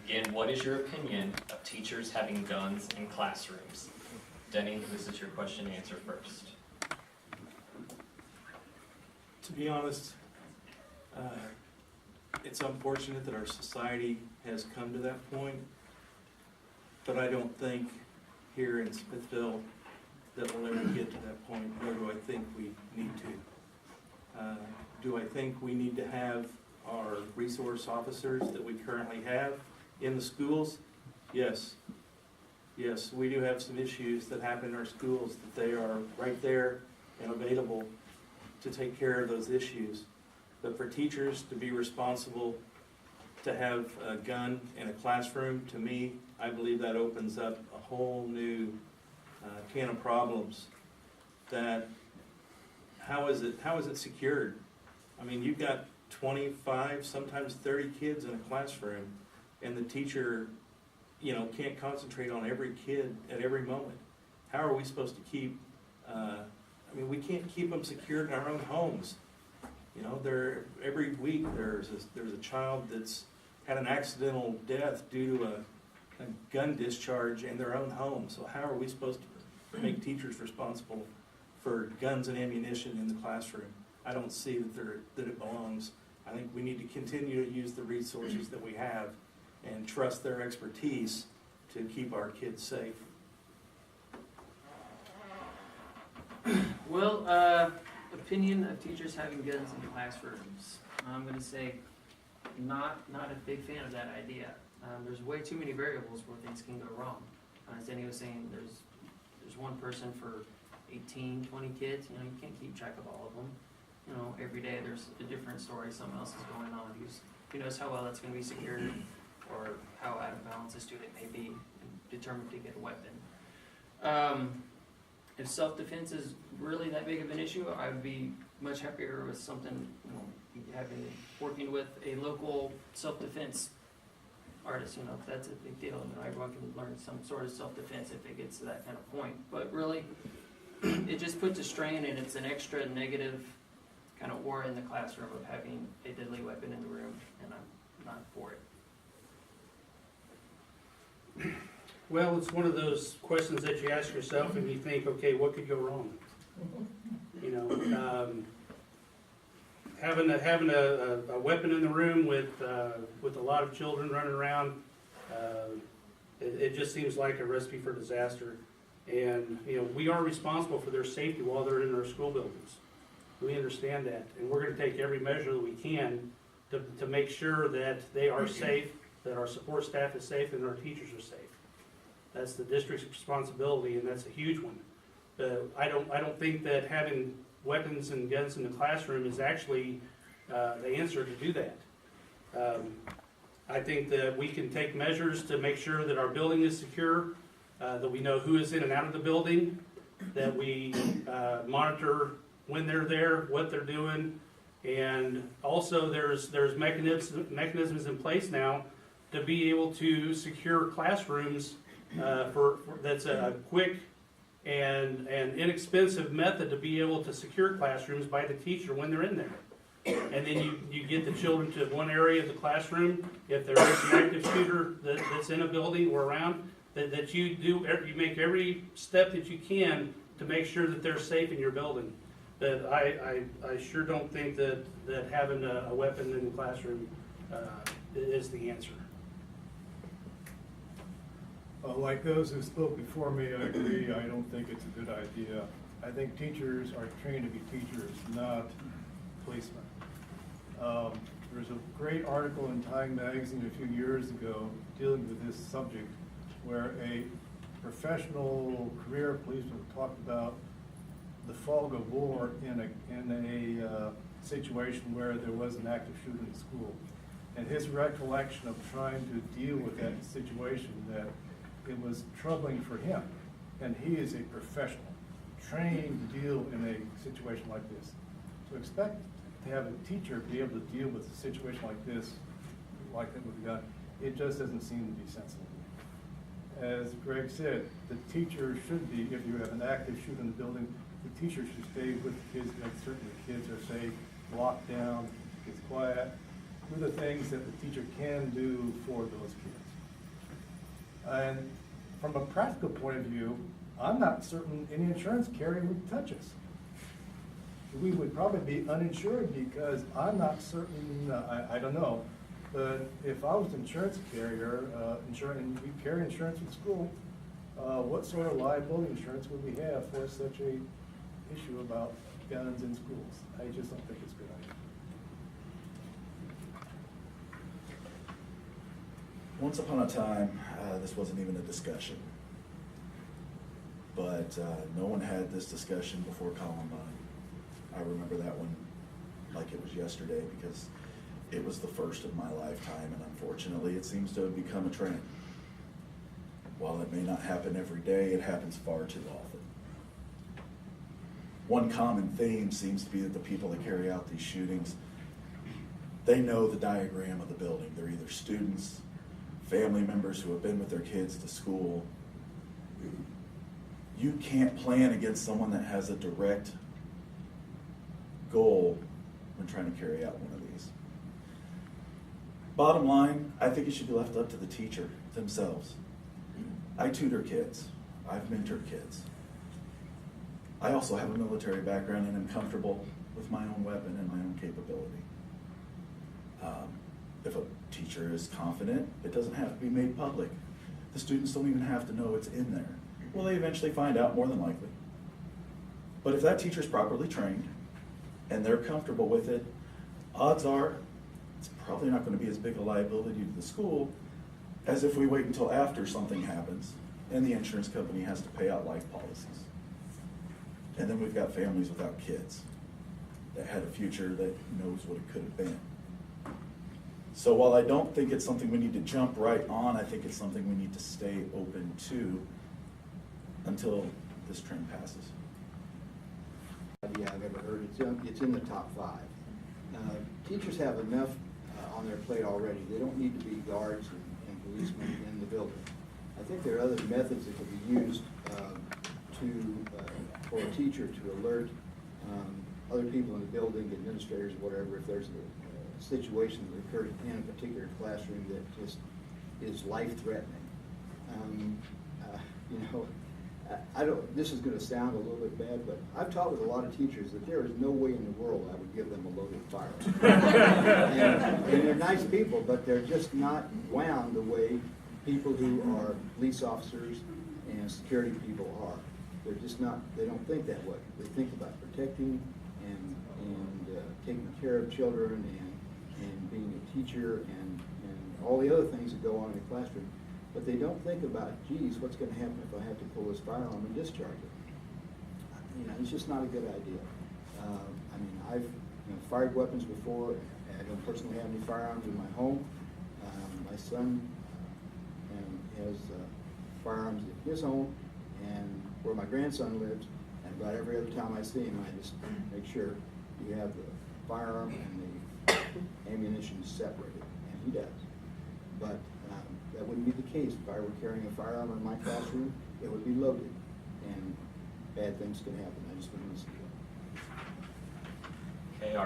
Again, what is your opinion of teachers having guns in classrooms? Denny, this is your question and answer first. To be honest, it's unfortunate that our society has come to that point, but I don't think here in Smithville that we'll ever get to that point, nor do I think we need to. Do I think we need to have our resource officers that we currently have in the schools? Yes. Yes, we do have some issues that happen in our schools that they are right there and available to take care of those issues. But for teachers to be responsible to have a gun in a classroom, to me, I believe that opens up a whole new can of problems. That how is it secured? I mean, you've got 25, sometimes 30 kids in a classroom, and the teacher, can't concentrate on every kid at every moment. How are we supposed to keep? We can't keep them secured in our own homes. Every week there's a child that's had an accidental death due to a gun discharge in their own home. So how are we supposed to make teachers responsible for guns and ammunition in the classroom? I don't see that it belongs. I think we need to continue to use the resources that we have and trust their expertise to keep our kids safe. Well, opinion of teachers having guns in classrooms. I'm going to say not a big fan of that idea. There's way too many variables where things can go wrong. As Danny was saying, there's one person for 18, 20 kids. You can't keep track of all of them. Every day there's a different story. Something else is going on. Who knows how well that's going to be secured, or how out of balance a student may be determined to get a weapon. If self-defense is really that big of an issue, I would be much happier with something, working with a local self-defense artist. If that's a big deal, everyone can learn some sort of self-defense if it gets to that kind of point. But really, it just puts a strain, and it's an extra negative kind of aura in the classroom of having a deadly weapon in the room, and I'm not for it. Well, it's one of those questions that you ask yourself and you think, okay, what could go wrong? Having a weapon in the room with a lot of children running around, it just seems like a recipe for disaster. And we are responsible for their safety while they're in our school buildings. We understand that, and we're going to take every measure that we can to make sure that they are safe, that our support staff is safe, and our teachers are safe. That's the district's responsibility, and that's a huge one. I don't think that having weapons and guns in the classroom is actually the answer to do that. I think that we can take measures to make sure that our building is secure, that we know who is in and out of the building, that we monitor when they're there, what they're doing, and also there's mechanisms in place now to be able to secure classrooms. That's a quick and inexpensive method to be able to secure classrooms by the teacher when they're in there. And then you get the children to one area of the classroom. If there is an active shooter that's in a building or around, that you make every step that you can to make sure that they're safe in your building. But I sure don't think that having a weapon in the classroom is the answer. Like those who spoke before me, I agree. I don't think it's a good idea. I think teachers are trained to be teachers, not policemen. There's a great article in Time magazine a few years ago dealing with this subject, where a professional career policeman talked about the fog of war in a situation where there was an active shooter in the school. And his recollection of trying to deal with that situation, that it was troubling for him. And he is a professional, trained to deal in a situation like this. To expect to have a teacher be able to deal with a situation like this, like that with a gun, it just doesn't seem to be sensible. As Greg said, the teacher should be, if you have an active shooter in the building, the teacher should stay with the kids, make certain the kids are safe, locked down, it's quiet, do the things that the teacher can do for those kids. And from a practical point of view, I'm not certain any insurance carrier would touch us. We would probably be uninsured because I'm not certain, I don't know. But if I was an insurance carrier, and we carry insurance with school, what sort of liability insurance would we have for such a issue about guns in schools? I just don't think it's a good idea. Once upon a time, this wasn't even a discussion. But no one had this discussion before Columbine. I remember that one like it was yesterday because it was the first of my lifetime, and unfortunately it seems to have become a trend. While it may not happen every day, it happens far too often. One common theme seems to be that the people that carry out these shootings, they know the diagram of the building. They're either students, family members who have been with their kids to school. You can't plan against someone that has a direct goal when trying to carry out one of these. Bottom line, I think it should be left up to the teacher themselves. I tutor kids. I've mentored kids. I also have a military background and am comfortable with my own weapon and my own capability. If a teacher is confident, it doesn't have to be made public. The students don't even have to know it's in there. Will they eventually find out? More than likely. But if that teacher's properly trained and they're comfortable with it, odds are it's probably not going to be as big a liability to the school as if we wait until after something happens and the insurance company has to pay out life policies. And then we've got families without kids that had a future that knows what it could have been. So while I don't think it's something we need to jump right on, I think it's something we need to stay open to until this trend passes. Idea I've ever heard. It's in the top 5. Teachers have enough on their plate already. They don't need to be guards and policemen in the building. I think there are other methods that could be used for a teacher to alert other people in the building, administrators, whatever, if there's a situation that occurs in a particular classroom that just is life-threatening. This is going to sound a little bit bad, but I've taught with a lot of teachers that there is no way in the world I would give them a loaded firearm. and they're nice people, but they're just not wound the way people who are police officers and security people are. They're just not, they don't think that way. They think about protecting and taking care of children and being a teacher and all the other things that go on in the classroom. But they don't think about, geez, what's going to happen if I have to pull this firearm and discharge it? It's just not a good idea. I've fired weapons before. I don't personally have any firearms in my home. My son has firearms in his home, and where my grandson lives, and about every other time I see him, I just make sure you have the firearm and the ammunition separated, and he does. But that wouldn't be the case. If I were carrying a firearm in my classroom, it would be loaded, and bad things could happen. I just wouldn't see that. Okay, our